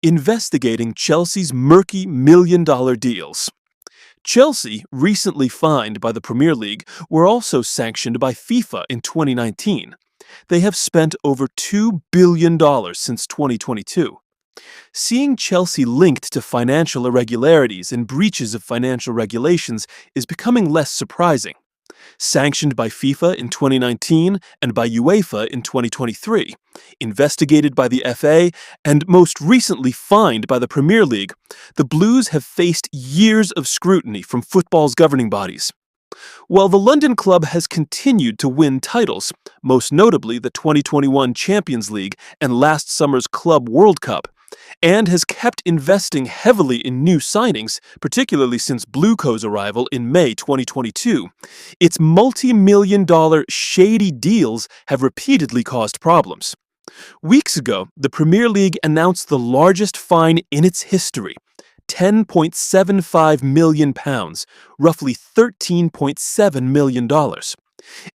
investigating Chelsea's murky million-dollar deals. Chelsea, recently fined by the Premier League, were also sanctioned by FIFA in 2019. They have spent over $2 billion since 2022. Seeing Chelsea linked to financial irregularities and breaches of financial regulations is becoming less surprising. Sanctioned by FIFA in 2019 and by UEFA in 2023, investigated by the FA, and most recently fined by the Premier League, the Blues have faced years of scrutiny from football's governing bodies. While the London club has continued to win titles, most notably the 2021 Champions League and last summer's Club World Cup, and has kept investing heavily in new signings, particularly since Blueco's arrival in May 2022, its multi-million-dollar shady deals have repeatedly caused problems. Weeks ago, the Premier League announced the largest fine in its history, £10.75 million, roughly $13.7 million.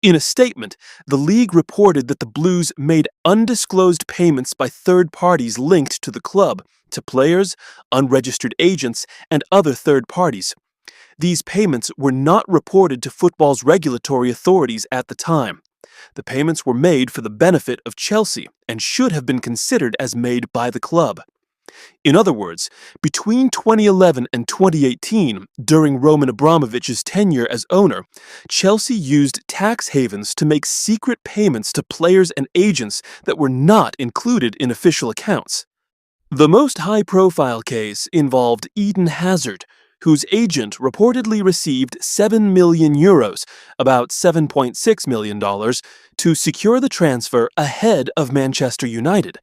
In a statement, the league reported that the Blues made undisclosed payments by third parties linked to the club, to players, unregistered agents, and other third parties. These payments were not reported to football's regulatory authorities at the time. The payments were made for the benefit of Chelsea and should have been considered as made by the club. In other words, between 2011 and 2018, during Roman Abramovich's tenure as owner, Chelsea used tax havens to make secret payments to players and agents that were not included in official accounts. The most high-profile case involved Eden Hazard, whose agent reportedly received €7 million, about $7.6 million, to secure the transfer ahead of Manchester United.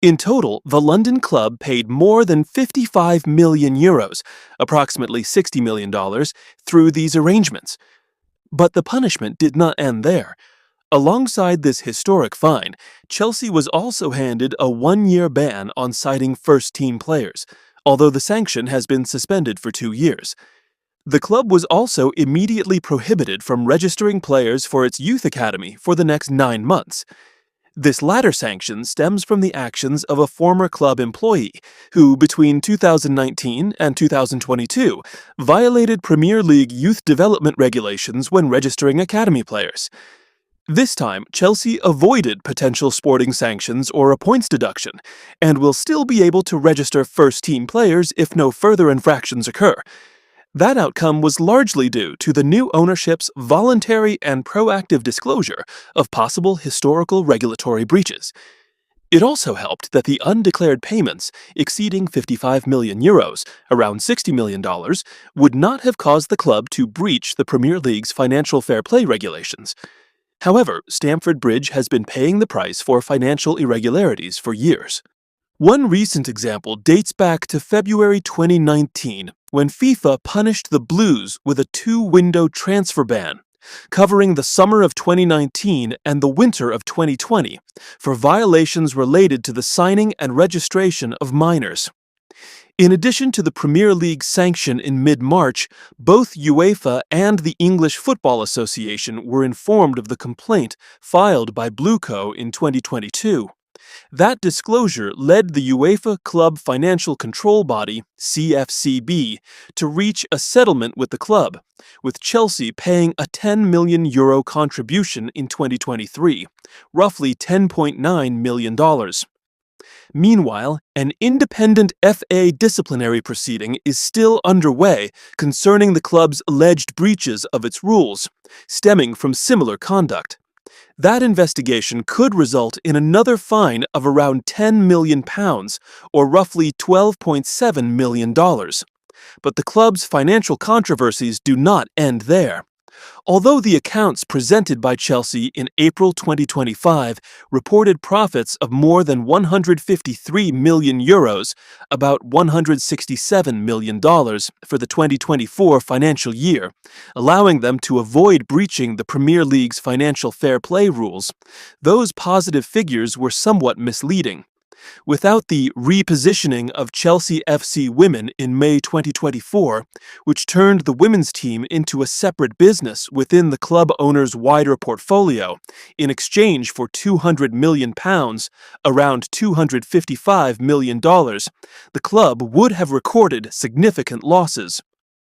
In total, the London club paid more than €55 million, approximately $60 million, through these arrangements. But the punishment did not end there. Alongside this historic fine, Chelsea was also handed a one-year ban on citing first-team players, although the sanction has been suspended for 2 years. The club was also immediately prohibited from registering players for its youth academy for the next 9 months. This latter sanction stems from the actions of a former club employee who, between 2019 and 2022, violated Premier League youth development regulations when registering academy players. This time, Chelsea avoided potential sporting sanctions or a points deduction, and will still be able to register first-team players if no further infractions occur. That outcome was largely due to the new ownership's voluntary and proactive disclosure of possible historical regulatory breaches. It also helped that the undeclared payments, exceeding €55 million, around $60 million, would not have caused the club to breach the Premier League's financial fair play regulations. However, Stamford Bridge has been paying the price for financial irregularities for years. One recent example dates back to February 2019, when FIFA punished the Blues with a 2-window transfer ban, covering the summer of 2019 and the winter of 2020, for violations related to the signing and registration of minors. In addition to the Premier League sanction in mid-March, both UEFA and the English Football Association were informed of the complaint filed by Blueco in 2022. That disclosure led the UEFA Club Financial Control Body, CFCB, to reach a settlement with the club, with Chelsea paying a €10 million contribution in 2023, roughly $10.9 million. Meanwhile, an independent FA disciplinary proceeding is still underway concerning the club's alleged breaches of its rules, stemming from similar conduct. That investigation could result in another fine of around £10 million, or roughly $12.7 million. But the club's financial controversies do not end there. Although the accounts presented by Chelsea in April 2025 reported profits of more than €153 million, about $167 million for the 2024 financial year, allowing them to avoid breaching the Premier League's financial fair play rules, those positive figures were somewhat misleading. Without the repositioning of Chelsea FC Women in May 2024, which turned the women's team into a separate business within the club owner's wider portfolio, in exchange for £200 million, around $255 million, the club would have recorded significant losses.